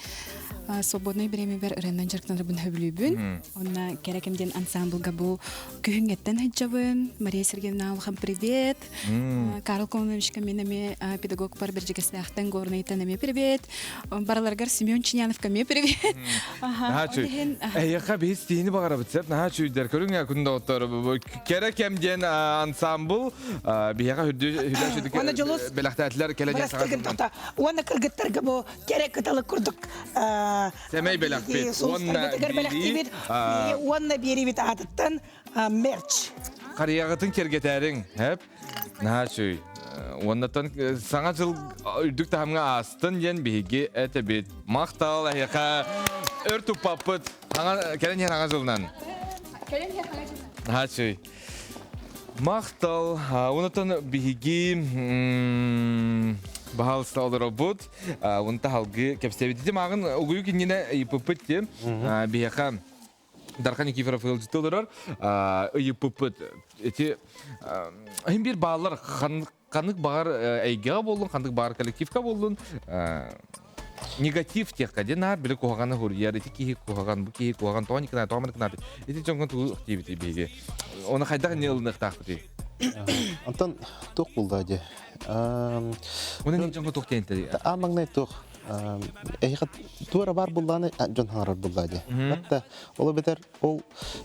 свободное время бер реннан жарктан рыбын хөблүбүн. Онна керекемден ансамблга бу күһүнгеттен хаҗабын. Мария Сергеевна алхам привет. Карл Комовичка менеме педагог бар бирҗегестәхтен горнайтан ме привет. Бараларгар Семен Чиняновка ме привет. Яка бис тини багара битсеп, нахачы үдер көрүнгә күндә оттар. Керекемден ансамбл бияга хүдәшүдик беләхтәтләр кәләҗә сагат. Уана кыргыттарга бу керек кыталык курдук. Семей беләк бит. Уанна бери бит атыттан мерч. Кариягытын кергетәрин, хәп. Нахачы. Уаннатан саңа жыл үрдүк тәһәмгә астын ен биге әтә бит. Мактал яка өртүп папыт. Кәрен ен аңа жылнан. Нахачы. Мактал, уаннатан биге Bahal stalda robot, unta halgı kapsabiti mağın uguyu kinine ipıpıttı. Biyaka Darkan Nikifirov yolcular ipıpıt. Eti hem bir bağlar kanık bağır eyga bolun, kanık bağır kolektifka bolun. Negatif tekade nar bile kuhagana huriyar eti ki kuhagan bu ki kuhagan tonikna tomanikna. Eti jongun tu aktivite bege. Ona hayda ne olnak tahtı. Антон ток булды аде. Оны не jongun toktente. Амаңнай ток. Эхат туара бар булланы Джон Харар буллади. Хатта ол бетер ол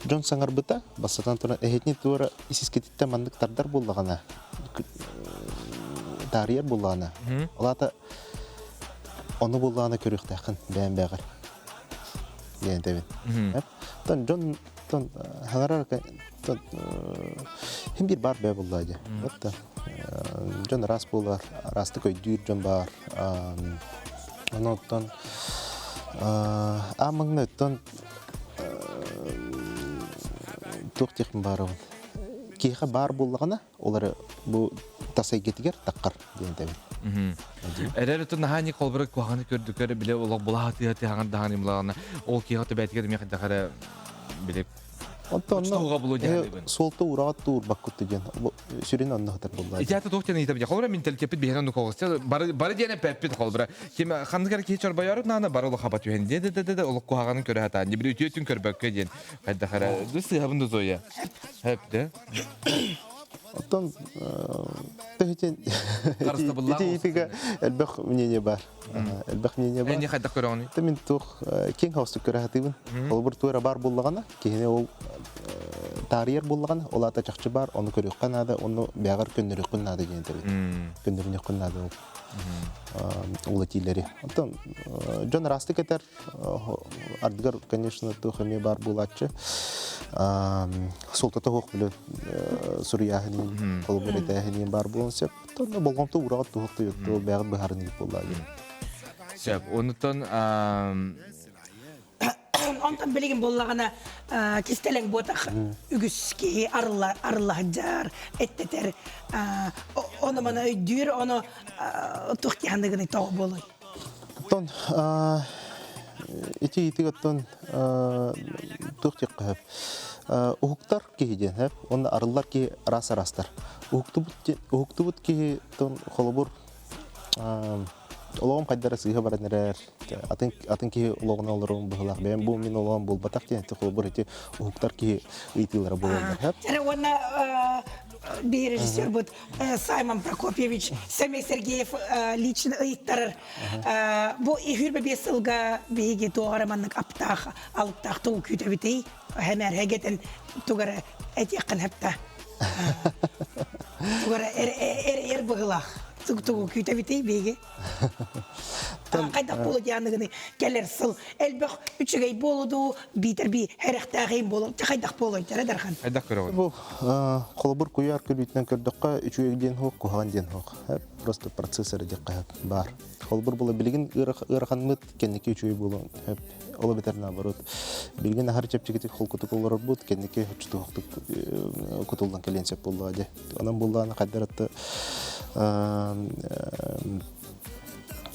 Джон саңар быта басатан тура эхетни туара исискетте мандык тардар буллагана. Тарьер булланы. Олата оны булланы көрүктәкин бән бәгәр. Дигән табин. Тон Джон тон Харар тон һәм бир бар бә буллади. Хатта Джон рас булар, расты көйдүр Джон бар. Анотан амаңнаттан тоқтиқм барым. Кейха бар буллагана, олары бу тасай кетигер таққар дегендебин. Эрер тун хани колбыр коханы көрдүкөр биле улак булаты яты хаган даган имлагана ол кийгаты бәтигер мен хадахара биле Что было делать? Солта урат тур баккут деген. Сүрин анна хатар булла. Итята токтен итеп я холбра менталитет бигенен ду когосты. Бары дене пеппит холбра. Ким хандыгар кечер баярып нана бары хабат юен де улак кохаганы көрө хата. Не бир үтүтүн көрбөккө ден. Хадахара дусы хабынды зоя. Хепте. Оттон тегетен Карста булла. Итига элбэх мнение бар. Элбэх мнение бар. Эни хадах көрөни. Мен тух кең хаусты көрө хатыбын. Ол бир тура бар буллагана, кене ол тарьер буллагана, ол ата чакчы бар, оны көрөк канада, оны бягар көндөрөк канада деген тебит. Көндөрүнө канада ол. Улатилери. Оттон Джон расты кетер ардгар, конечно, тухами бар булачы. Солтата хок биле Сурияхни, Колберетахни бар булсап, тон болгонто урат тухты ютту бягар бахарны буллагы. Сеп, онтон Онтан билеген боллагана кистелең ботак үгүскеги арылажар эттетер оны мана өйдүр оны тохтяндыгын тог болой. Тон ити готтон тохтяк кап. Ухуктар кийден хап, оны арыллар ки растар. Ухуктубут ки тон холобур Олоғым қайдары сыйға баран әрәр. Атын ки олоғына оларың бұғылақ. Бәйін бұл мен олоғын бол батақ дейін. Құлы бір әте ұғықтар ки ұйтылары болыңдар. Және оны бір режиссер бұд Саймон Прокопьевич, Семей Сергеев лично ұйттарыр. Бұл үйірбі бес сылға бейге тоғараманның аптақ, алыптақ тұғы күйті бітей. Хәмәр хәгетін тұғары әтеқін әпті. Тұғары әр бұғылақ. Тугу күйте битей беге. Кайдак болу дияныгыны келер сыл. Элбек үчүгей болуду, битер би херехтагын болу. Кайдак болу жара дархан. Кайдак көрөгөн. Бу колобур куяр көлүтнөн көрдөккө үчүгей ден хок, куган ден хок. Просто процессор дек бар. Колобур болу билген ыраханмыт кенеке үчүгей болу. Ола бетер наоборот. Билген ахар чепчигетик холкуту колор бут, кенеке үчтүктүк кутулдан келенсеп болду. Анан булланы кайдаратты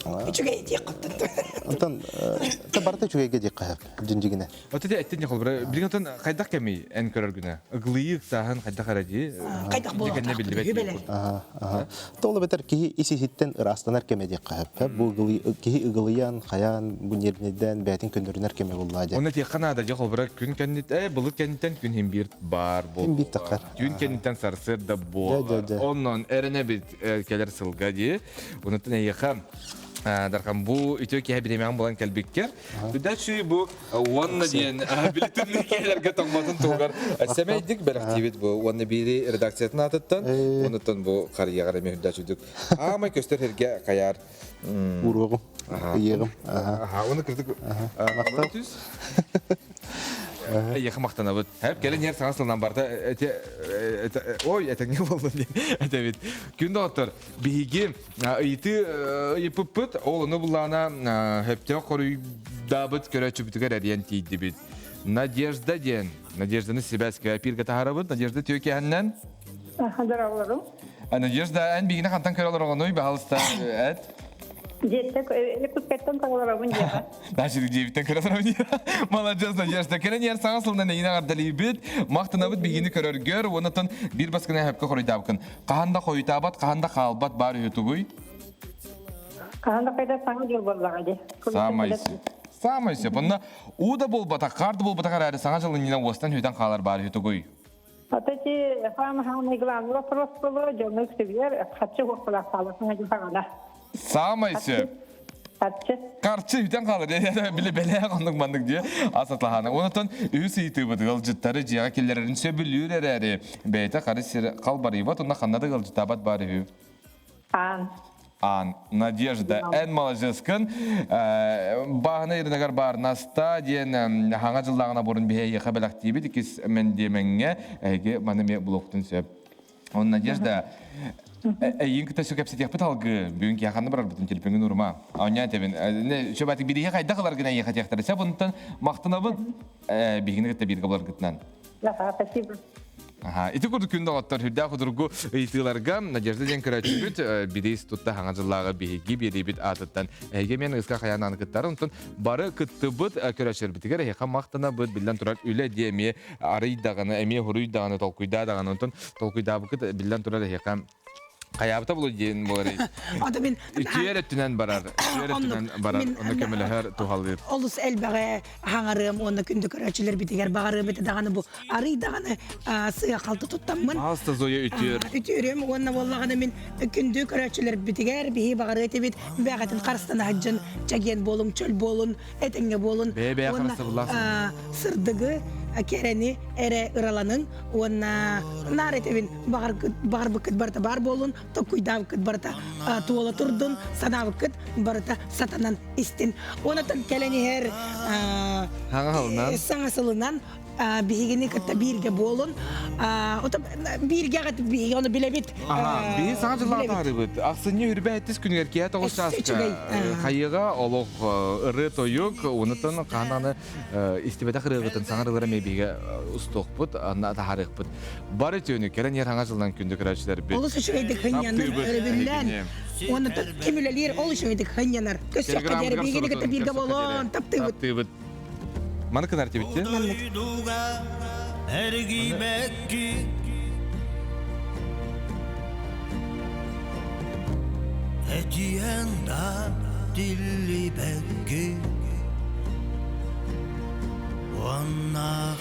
Үчүгей дек кыттырды. Антон, табарты үчүгейге дек кайып, жинжигине. Отеде әттен холбра. Билген тон кайдак кеми эн көрөргүнө. Ыглыйык сахан кайдак аради. Кайдак болу. Толы бетер ки исиситтен ырастанар кеме дек кайып. Бу ки ыглыян, каян, бу нервнеден бәтин көндөрүнөр кеме болду. Оны тек канада же холбра күн кеннит, булык кенниттен күн химбирт бар бол. Химбирт такар. Күн кенниттен сарсыр да бол. Оннон эрене бит келер сылга ди. Онутун яха Дархан бу үтө ки хабиремян болан келбеккер. Дачы бу ванна диен билетинне келерге таңматын тугар. Семейдик берактивит бу ванна бири редакциятын атыттан. Онутун бу карьяга эме дачыдык. Ама көстөргө каяр. Урогум. Иегим. Оны кырдык. Мактатыз. Я хамахтана вот. Хәп келен яр саңасылдан барда ой, это не болду ди. Это бит. Күн доктор биги ыйты ыйпыппыт, олуну булана хәптә корый дабыт көрәчү битгәр әриен тиди бит. Надежда ден. Надежданы Себяская пирга тахарабыт. Надежда түйкәннән. Хадыравларым. Надежда ән бигине хантан көрәләргән ой баалыста әт. Жеттек элепкеттен тагыларабын жега. Наши девиттен көрәләргән. Молодец, Надежда. Келен яр саңасылдан нәйнә гардали бит. Мактанабыт бигине көрәргәр, онытын бир баскына хәпкә корый дабкын. Каханда койтабат, каханда халбат бар ютугуй. Каханда кайда саңа жол боллагы. Самайсы. Бунда уда болбата, карды болбата карары саңа жылын нина остан хөйдән калар бар ютугуй. Атачи хам миглан вопрос было, жонок север, хатчы вокла каласына жагана. Самайсы. Tatçı. Karçı biten kalır. Bile beleye kandık bandık diye. Asatlahana. Ondan üyüsü iti bıdı. Gılcıtları ciğe kellerin söbülüyor ereri. Beyte karı kal barı bat. Onda kanada gılcıtabat barı hü. Надежда en malajıskın. Bağına yerine bar nasta diyen hanga жыллағына burun bir heye kabelak diye dikis men demenge bana me bloktun söp. On Надежда Eyin kıta şu kapsayı yapıt algı. Bugün ki yakanda bırak bütün telefonu nurma. Anya tebin. Ne şu batı biri kayda kalar gına yakat yaktır. Sen bundan maktına bun. Bugün kıta bir kabar gitnan. Спасибо. Aha, iti kurduk günde otur hüdda kudurgu itilarga Надежда ден кырачыбыт бидейс тутта хаңажыллага биги берибит атыттан эгемен ыска каянан кыттары онтон бары кыттыбыт көрачер битигер эха мактана быт билден турар үле деме арыйдаганы эме хуруйдаганы толкуйдаганы онтон толкуйдабы кыт билден турар эха Kayabıta bulu diyen bu arayı. Adamın Tüyer ettiğinden barar. Onu kömele her tuhalır. Olus elbege hangarım, onu kündük ölçüler bitiger, bağırım biti dağını bu. Arı dağını sığa kaldı tuttamın. Hasta zoya ütüyor. Ütüyorum, onu vallahi adamın kündük ölçüler bitiger, bihi bağırı etibit, beğetin karşısına hacın, çagiyen bolun, çöl bolun, etenge bolun. Beye karşısı bulasın. Sırdığı, kereni, ere ıralanın, ona naretevin bağır bıkıt barta bar bolun, Tokuyda vakit barata tuola turdun, sana vakit barata satanan istin. Onatan keleni her sana sılınan bihigini kata birge bolun. Ota birge kat bihigi onu bilemit. Aha, bihi sana jıllata haribit. Aksını yürübe ettis günü erkeğe toğuz çaska. Kayıga oluk ırı toyuk, onatan kananı istibede kırıgıtın sana ırıra mebige ustoqput, anna da harıqput. Barı tönü keren yer hanga jıllan kündü kıraçlar bit. Olus şöydik hınyanır, örebillen. Onatan kimülelir, olus şöydik hınyanar. Kösyak kaderi bihigini kata birge bolun, taptı. Mana kadar bitti? Her gibekki Etiyenda dilli bekki Wanna